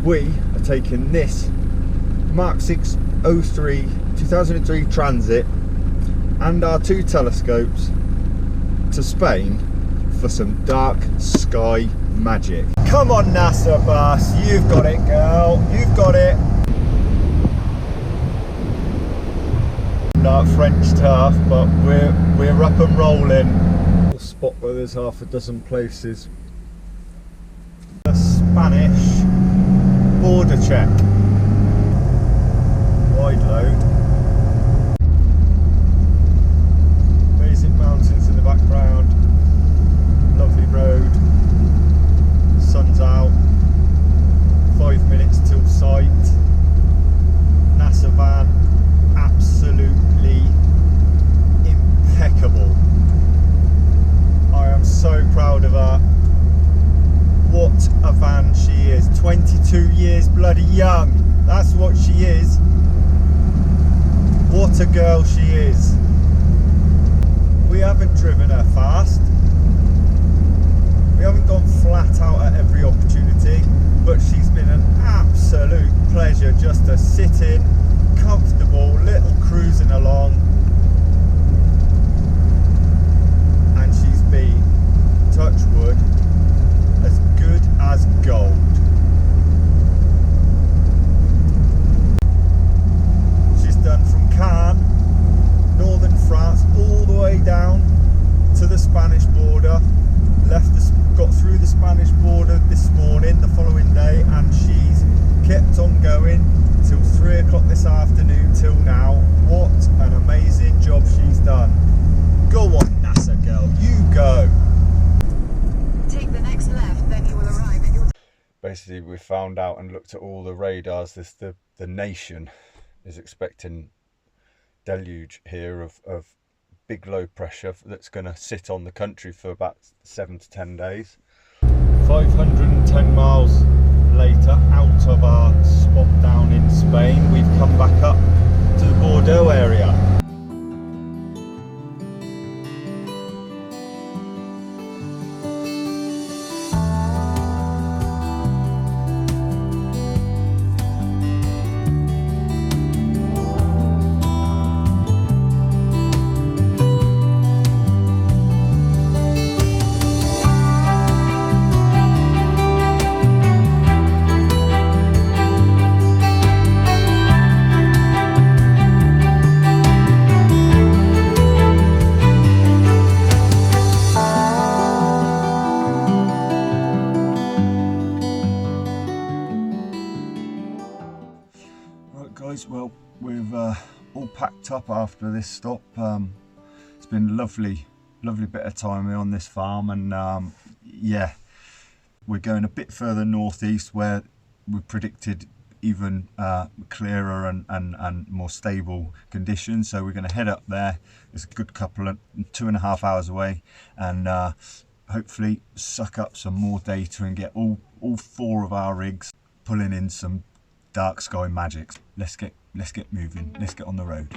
we are taking this Mark 6 03 2003 Transit and our 2 telescopes to Spain for some dark sky magic. Come on NASA bus, you've got it girl, you've got it. Not French turf, but we're up and rolling. We'll spot where there's half a dozen places. The Spanish border check. Wide load. Amazing mountains in the background. Lovely road. Sun's out. 5 minutes till site. NASA van. Absolutely impeccable. I am so proud of her. What a van she is. 22 years bloody young. That's what she is. What a girl she is. We haven't driven her fast. We haven't gone flat out at every opportunity, but she's been an absolute pleasure just to sit in, comfortable, little cruising along. And she's been, touch wood, as good as gold. She's done from Cannes, northern France, all the way down to the Spanish border. Got through the Spanish border this morning, the following day, and she's kept on going till 3 o'clock this afternoon till now. What an amazing job she's done. Go on NASA girl, you go. Take the next left, then you will arrive at your... Basically we found out and looked at all the radars. The nation is expecting deluge here of big low pressure that's going to sit on the country for about 7 to 10 days. 510 miles later, out of our spot down in Spain, we've come back up to the Bordeaux area. Guys, well, we've all packed up after this stop. It's been a lovely bit of time on this farm, and yeah, we're going a bit further northeast where we predicted even clearer and more stable conditions. So we're going to head up there. It's a good couple of 2.5 hours away, and hopefully suck up some more data and get all 4 of our rigs pulling in some dark sky magics. Let's get moving. Let's get on the road.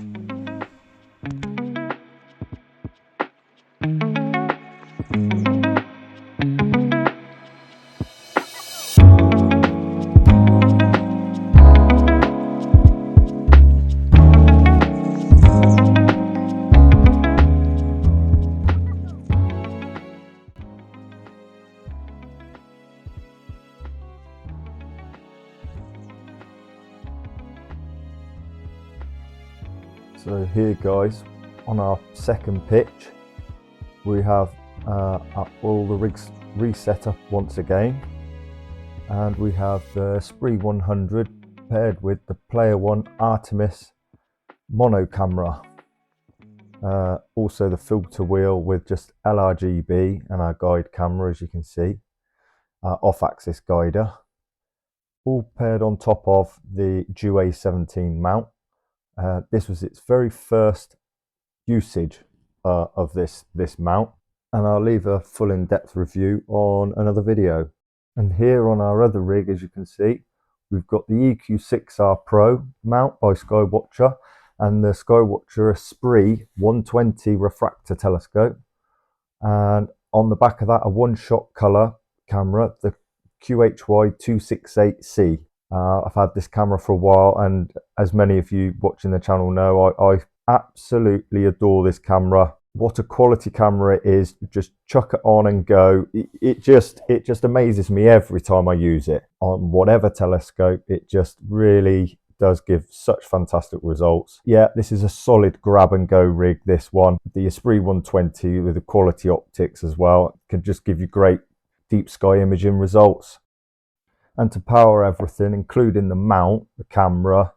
So here guys, on our second pitch, we have all the rigs reset up once again, and we have the Esprit100 paired with the Player One Artemis mono camera. Also the filter wheel with just LRGB and our guide camera, as you can see, off-axis guider, all paired on top of the Juwei17 mount. This was its very first usage of this mount, and I'll leave a full in-depth review on another video. And here on our other rig, as you can see, we've got the eq6r Pro mount by Skywatcher and the Skywatcher Esprit100 refractor telescope, and on the back of that a one-shot colour camera, the QHY268C. I've had this camera for a while, and as many of you watching the channel know, I absolutely adore this camera. What a quality camera it is. Just chuck it on and go. It just amazes me every time I use it on whatever telescope. It just really does give such fantastic results. Yeah, this is a solid grab and go rig, this one. The Esprit120 with the quality optics as well can just give you great deep sky imaging results. And to power everything, including the mount, the camera,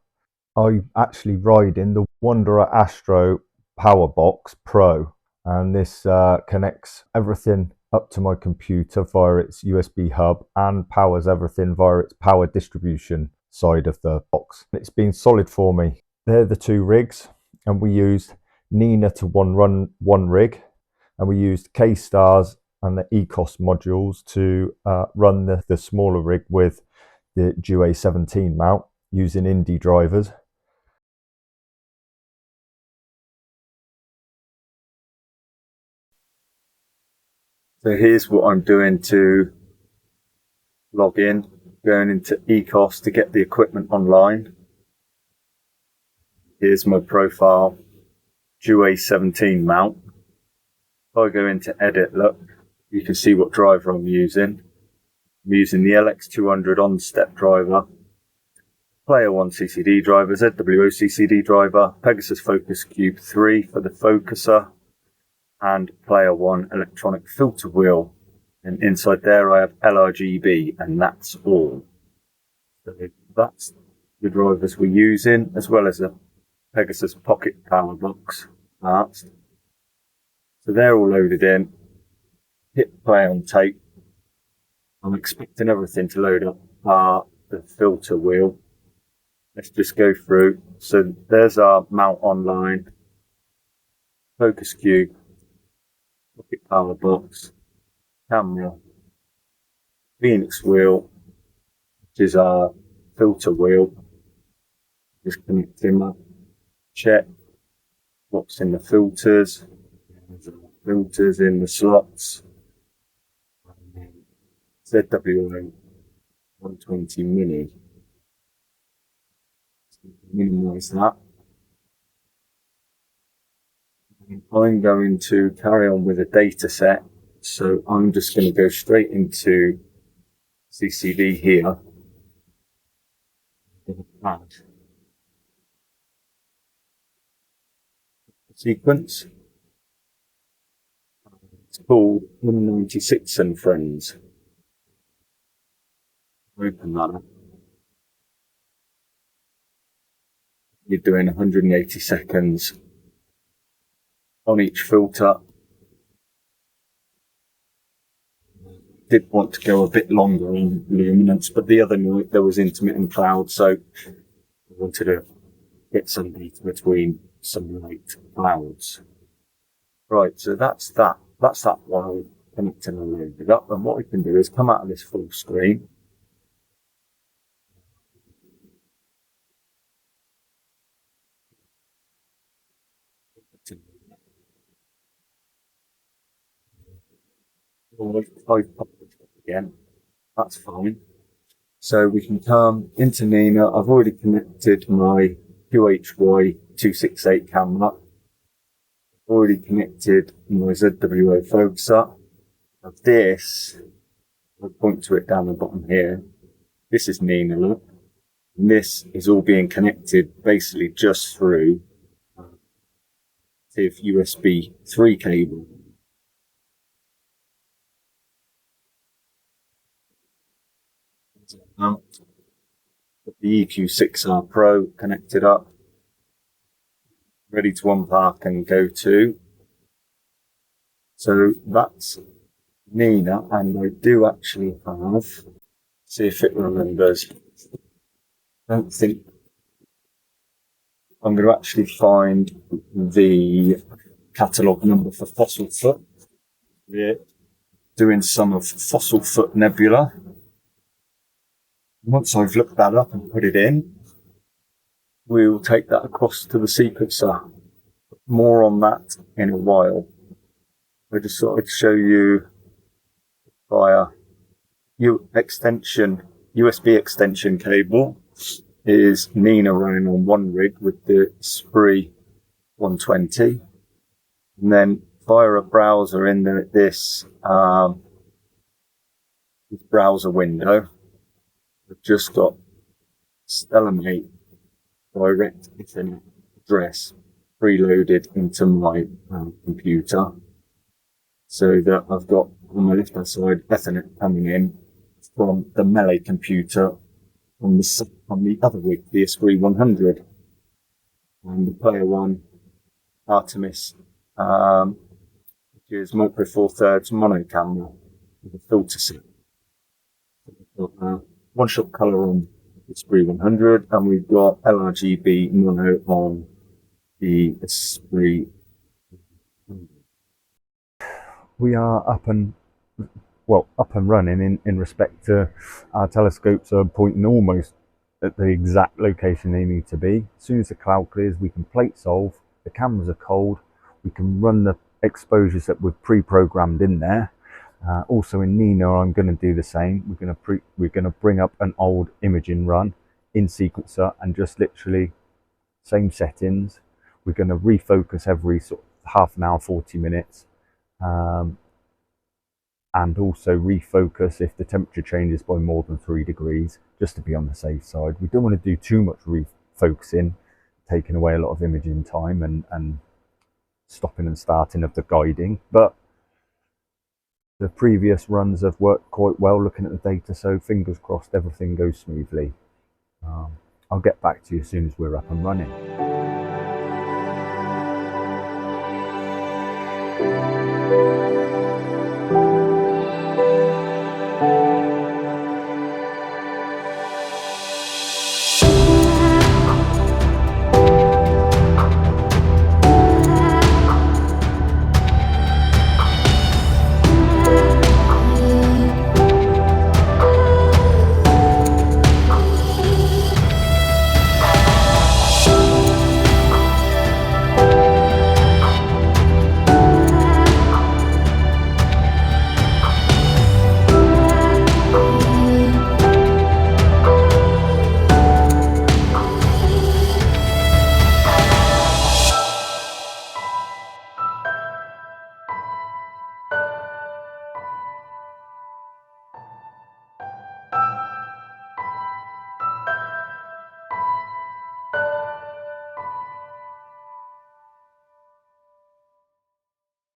I'm actually riding the Wanderer Astro Powerbox Pro, and this connects everything up to my computer via its USB hub and powers everything via its power distribution side of the box. It's been solid for me. They're the two rigs, and we used Nina to run one rig, and we used K-Stars and the eq6r modules to run the smaller rig with the Juwei17 mount using Indie drivers. So here's what I'm doing to log in, going into eq6r to get the equipment online. Here's my profile, Juwei17 mount. If I go into edit, look, you can see what driver I'm using. I'm using the LX200 on-step driver, Player 1 CCD driver, ZWO CCD driver, Pegasus Focus Cube 3 for the focuser, and Player 1 electronic filter wheel. And inside there I have LRGB, and that's all. So that's the drivers we're using, as well as a Pegasus Pocket Power Box parts. So they're all loaded in. Hit play on tape. I'm expecting everything to load up the filter wheel. Let's just go through. So there's our mount online, focus cube, pocket power box, camera, Phoenix wheel, which is our filter wheel. Just connecting that. Check what's in the filters. Filters in the slots. ZWO 120 mini. Minimize that. I'm going to carry on with a data set, so I'm just going to go straight into CCD here. Sequence. It's called 196 and Friends. Open that up. You're doing 180 seconds on each filter. Did want to go a bit longer on luminance, but the other night there was intermittent cloud, so I wanted to get some data between some light clouds. Right, so that's that. That's that one connecting and loaded up. And what we can do is come out of this full screen. Again, that's fine. So we can come into Nina. I've already connected my QHY268 camera. I've already connected my ZWO focuser. Now this, I'll point to it down the bottom here. This is Nina, look. And this is all being connected basically just through the USB 3 cable. Got the eq6r Pro connected up, ready to unpark and go to. So that's Nina, and I do actually have, see if it remembers. I don't think I'm going to actually find the catalogue number for Fossil Foot. We're doing some of Fossil Foot Nebula. Once I've looked that up and put it in, we'll take that across to the sequencer. More on that in a while. I just thought I'd show you via extension USB extension cable is Nina running on one rig with the Esprit100, and then via a browser in this browser window, I've just got Stellamate direct Ethernet address preloaded into my computer, so that I've got on my left hand side Ethernet coming in from the Melee computer on the other rig, the Esprit100, and the player one Artemis, which is micro four thirds mono camera with a filter set. We've got one shot color on the Esprit100, and we've got LRGB mono on the Esprit. We are up and running in respect to our telescopes are pointing almost at the exact location they need to be. As soon as the cloud clears, we can plate solve. The cameras are cold. We can run the exposures that we've pre-programmed in there. Also in Nina, I'm going to do the same. We're going to bring up an old imaging run in sequencer and just literally same settings. We're going to refocus every sort of half an hour, 40 minutes. And also refocus if the temperature changes by more than 3 degrees, just to be on the safe side. We don't want to do too much refocusing, taking away a lot of imaging time and stopping and starting of the guiding. But the previous runs have worked quite well looking at the data, so fingers crossed everything goes smoothly. I'll get back to you as soon as we're up and running.